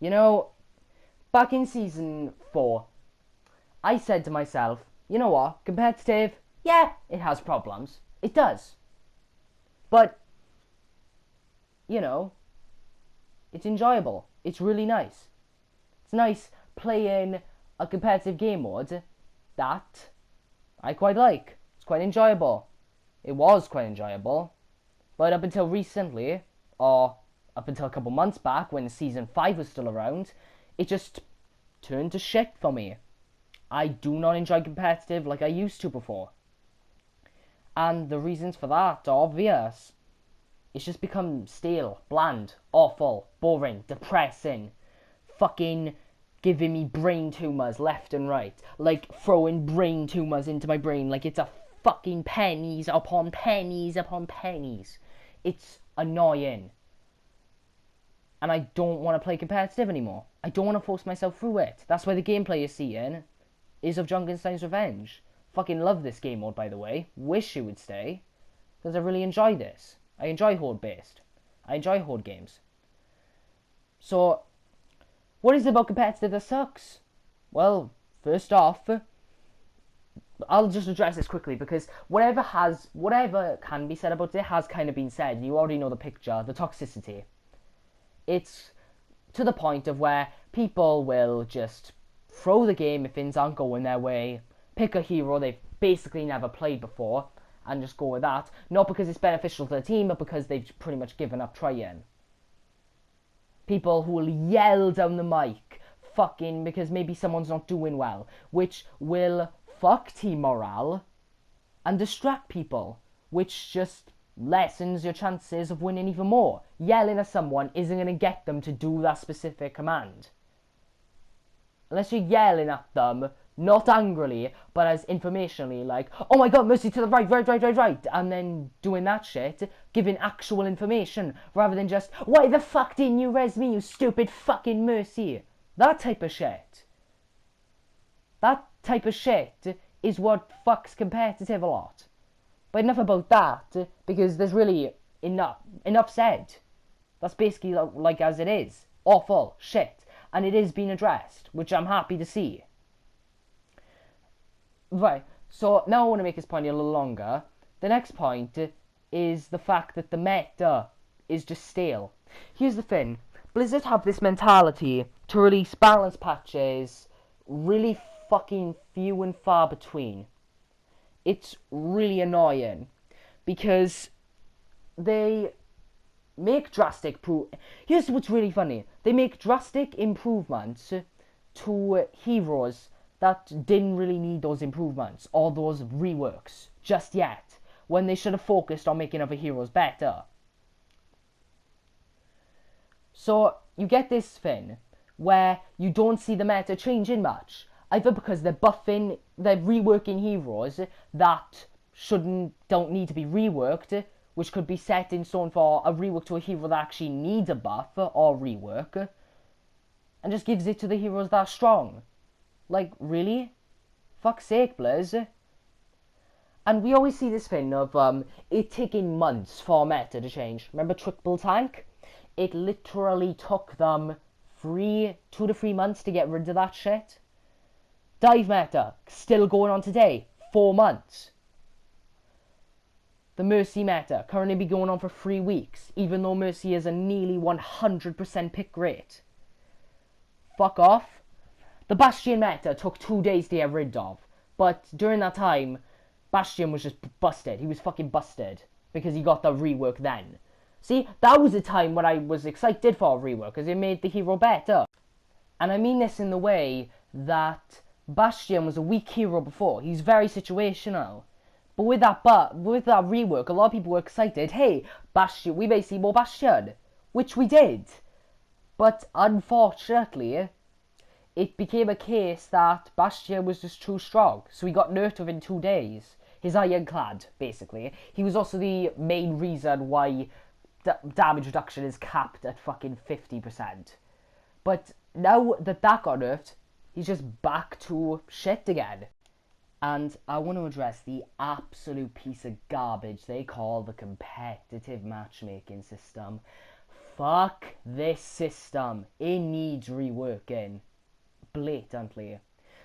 You know, back in Season 4, I said to myself, you know what, competitive, yeah, it has problems. It does. But, you know, it's enjoyable. It's really nice. It's nice playing a competitive game mode that I quite like. It's quite enjoyable. It was quite enjoyable. But up until recently, or up until a couple months back when Season 5 was still around, it just turned to shit for me. I do not enjoy competitive like I used to before. And the reasons for that are obvious. It's just become stale, bland, awful, boring, depressing, fucking giving me brain tumours left and right. Like throwing brain tumours into my brain like it's a fucking pennies upon pennies upon pennies. It's annoying. And I don't want to play competitive anymore. I don't want to force myself through it. That's why the gameplay you're seeing is of Junkenstein's Revenge. Fucking love this game mode, by the way. Wish it would stay. Because I really enjoy this. I enjoy horde-based. I enjoy horde games. So, what is it about competitive that sucks? Well, first off, I'll just address this quickly because whatever can be said about it has kind of been said. You already know the picture, the toxicity. It's to the point of where people will just throw the game if things aren't going their way, pick a hero they've basically never played before, and just go with that. Not because it's beneficial to the team, but because they've pretty much given up trying. People who will yell down the mic, fucking because maybe someone's not doing well, which will fuck team morale and distract people, which just lessens your chances of winning even more. Yelling at someone isn't going to get them to do that specific command. Unless you're yelling at them, not angrily, but as informationally, like, oh my god, Mercy to the right, and then doing that shit, giving actual information, rather than just, why the fuck didn't you res me, you stupid fucking Mercy? That type of shit. That type of shit is what fucks competitive a lot. But enough about that, because there's really enough said. That's basically like as it is. Awful shit. And it is being addressed, which I'm happy to see. Right, so now I want to make this point a little longer. The next point is the fact that the meta is just stale. Here's the thing. Blizzard have this mentality to release balance patches really fucking few and far between. It's really annoying because they make here's what's really funny. They make drastic improvements to heroes that didn't really need those improvements or those reworks just yet, when they should have focused on making other heroes better. So you get this thing where you don't see the meta changing much, either because they're reworking heroes that don't need to be reworked, which could be set in stone for a rework to a hero that actually needs a buff or rework, and just gives it to the heroes that are strong. Like, really? Fuck's sake, Blizz. And we always see this thing of it taking months for meta to change. Remember Triple Tank? It literally took them 2 to 3 months to get rid of that shit. Dive meta, still going on today, 4 months. The Mercy meta, currently be going on for 3 weeks, even though Mercy is a nearly 100% pick rate. Fuck off. The Bastion meta took 2 days to get rid of, but during that time, Bastion was just busted. He was fucking busted, because he got the rework then. See, that was a time when I was excited for a rework, because it made the hero better. And I mean this in the way that Bastion was a weak hero before. He's very situational. But with that rework, a lot of people were excited. Hey, Bastion, we may see more Bastion. Which we did. But unfortunately, it became a case that Bastion was just too strong. So he got nerfed within 2 days. His ironclad, basically. He was also the main reason why damage reduction is capped at fucking 50%. But now that got nerfed, he's just back to shit again. And I want to address the absolute piece of garbage they call the competitive matchmaking system. fuck this system. It needs reworking. Blatantly.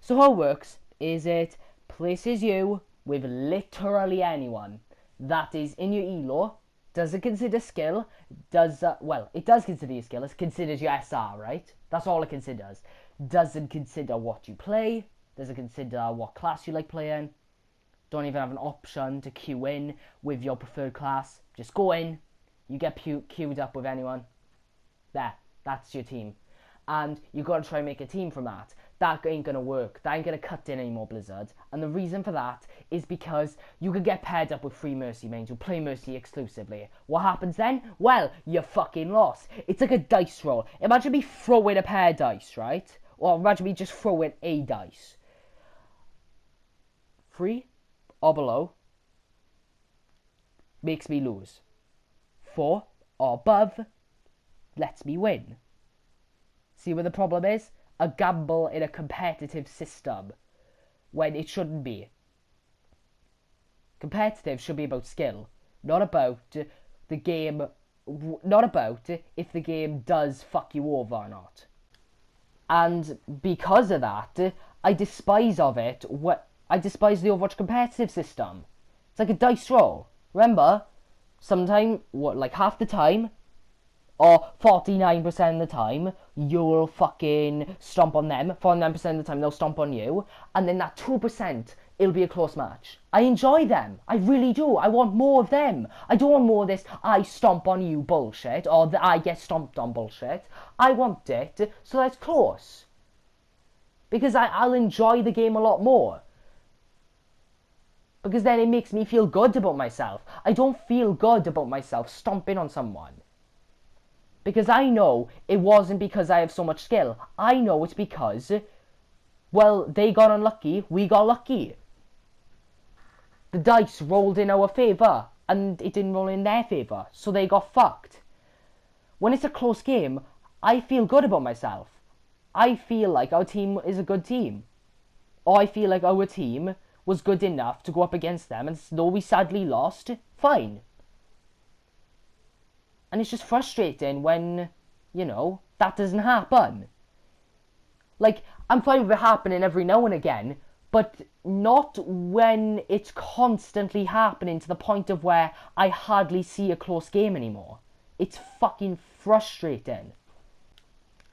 So how it works is it places you with literally anyone that is in your elo. Does it consider skill? Well, it does consider your skill. It considers your SR, right? That's all it considers. Doesn't consider what you play. Doesn't consider what class you like playing. Don't even have an option to queue in with your preferred class. Just go in. You get queued up with anyone. There. That's your team. And you got to try and make a team from that. That ain't going to work. That ain't going to cut in anymore, Blizzard. And the reason for that is because you could get paired up with free Mercy mains who play Mercy exclusively. What happens then? Well, you're fucking lost. It's like a dice roll. Imagine me throwing a pair of dice, right? Or imagine me just throwing a dice. 3 or below makes me lose. 4 or above lets me win. See what the problem is? A gamble in a competitive system when it shouldn't be. Competitive should be about skill, not about the game, not about if the game does fuck you over or not. And because of that, I despise the Overwatch competitive system. It's like a dice roll. Remember, like half the time, or 49% of the time, you'll fucking stomp on them. 49% of the time, they'll stomp on you. And then that 2%, it'll be a close match. I enjoy them. I really do. I want more of them. I don't want more of this I stomp on you bullshit, or the I get stomped on bullshit. I want it so that it's close. Because I'll enjoy the game a lot more. Because then it makes me feel good about myself. I don't feel good about myself stomping on someone. Because I know it wasn't because I have so much skill. I know it's because, well, they got unlucky, we got lucky. The dice rolled in our favour, and it didn't roll in their favour, so they got fucked. When it's a close game, I feel good about myself. I feel like our team is a good team. Or I feel like our team was good enough to go up against them, and though we sadly lost, fine. And it's just frustrating when, that doesn't happen. Like, I'm fine with it happening every now and again, but not when it's constantly happening to the point of where I hardly see a close game anymore. It's fucking frustrating.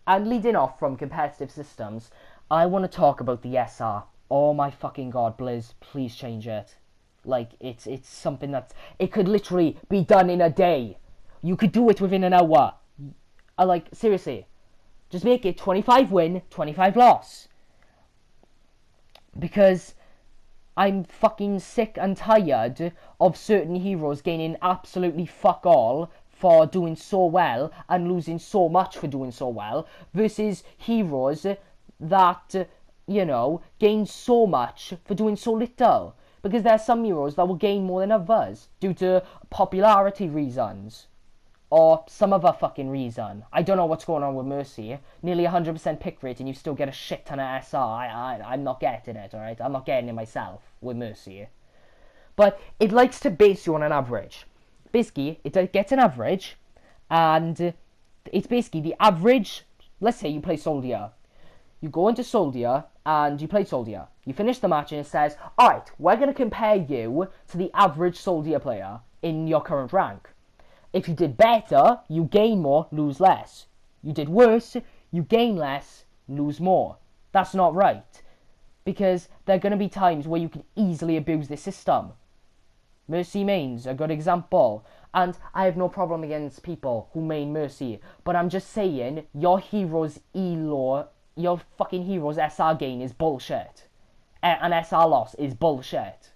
And leading off from competitive systems, I want to talk about the SR. Oh my fucking god, Blizz, please change it. Like, it's something it could literally be done in a day. You could do it within an hour. Seriously. Just make it 25 win, 25 loss. Because I'm fucking sick and tired of certain heroes gaining absolutely fuck all for doing so well and losing so much for doing so well versus heroes that, gain so much for doing so little. Because there are some heroes that will gain more than others due to popularity reasons. Or some other fucking reason. I don't know what's going on with Mercy. Nearly 100% pick rate and you still get a shit ton of SR. I'm not getting it, alright? I'm not getting it myself with Mercy. But it likes to base you on an average. Basically, it gets an average, and it's basically the average. Let's say you play Soldier. You go into Soldier, and you play Soldier. You finish the match and it says, alright, we're going to compare you to the average Soldier player in your current rank. If you did better, you gain more, lose less. You did worse, you gain less, lose more. That's not right. Because there are going to be times where you can easily abuse this system. Mercy mains, a good example. And I have no problem against people who main Mercy. But I'm just saying, your hero's elo, your fucking hero's SR gain is bullshit. An SR loss is bullshit.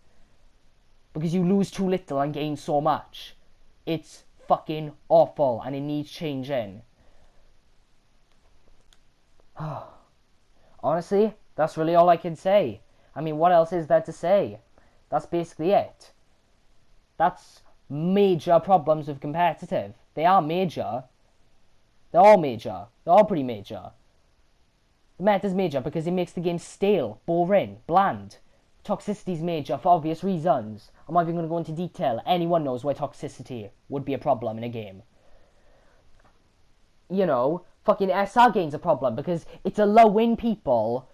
Because you lose too little and gain so much. It's fucking awful and it needs changing. Honestly, that's really all I can say. I mean, what else is there to say? That's basically it. That's major problems with competitive. They are major. They're all major. They're all pretty major. The meta's major because it makes the game stale, boring, bland. Toxicity's major for obvious reasons. I'm not even going to go into detail. Anyone knows why toxicity would be a problem in a game. you know, fucking SR game's a problem because it's allowing people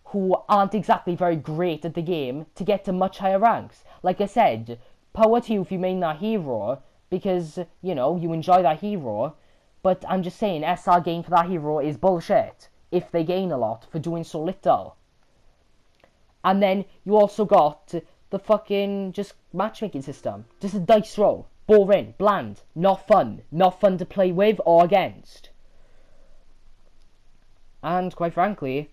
who aren't exactly very great at the game to get to much higher ranks. Like I said, power to you if you main that hero because, you know, you enjoy that hero. But I'm just saying, SR gain for that hero is bullshit if they gain a lot for doing so little. And then you also got the fucking just matchmaking system. Just a dice roll. Boring, bland, not fun. Not fun to play with or against. And quite frankly,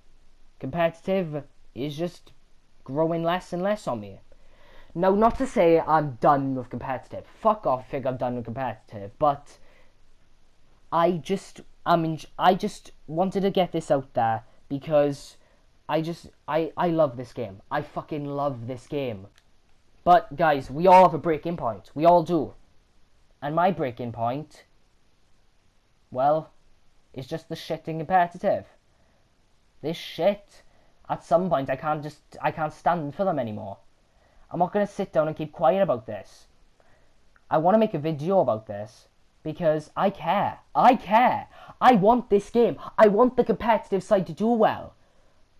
competitive is just growing less and less on me. Now, not to say I'm done with competitive. Fuck off, I think I'm done with competitive. But I just wanted to get this out there because I love this game. I fucking love this game. But guys, we all have a breaking point. We all do. And my breaking point, well, is just the shit in competitive. This shit, at some point I can't stand for them anymore. I'm not gonna sit down and keep quiet about this. I want to make a video about this because I care. I care. I want this game. I want the competitive side to do well.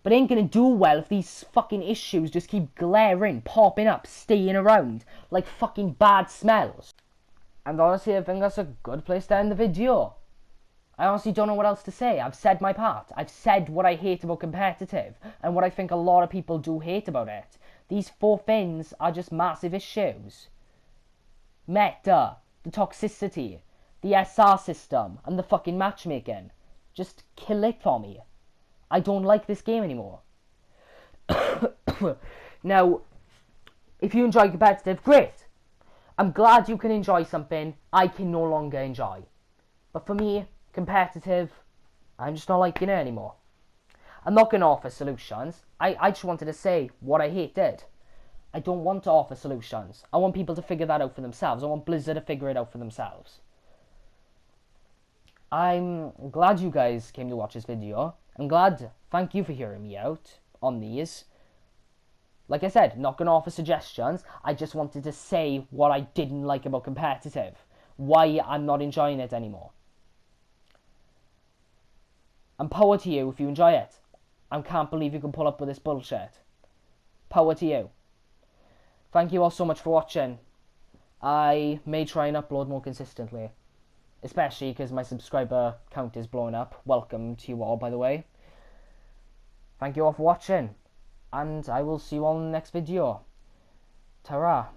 But it ain't gonna do well if these fucking issues just keep glaring, popping up, staying around like fucking bad smells. And honestly, I think that's a good place to end the video. I honestly don't know what else to say. I've said my part. I've said what I hate about competitive and what I think a lot of people do hate about it. These 4 things are just massive issues. Meta, the toxicity, the SR system, and the fucking matchmaking. Just kill it for me. I don't like this game anymore. Now, if you enjoy competitive, great. I'm glad you can enjoy something I can no longer enjoy. But for me, competitive, I'm just not liking it anymore. I'm not going to offer solutions. I just wanted to say what I hated. I don't want to offer solutions. I want people to figure that out for themselves. I want Blizzard to figure it out for themselves. I'm glad you guys came to watch this video. I'm glad. Thank you for hearing me out on these. Like I said, not going to offer suggestions. I just wanted to say what I didn't like about competitive. Why I'm not enjoying it anymore. And power to you if you enjoy it. I can't believe you can pull up with this bullshit. Power to you. Thank you all so much for watching. I may try and upload more consistently. Especially because my subscriber count is blowing up. Welcome to you all, by the way. Thank you all for watching. And I will see you all in the next video. Ta-ra.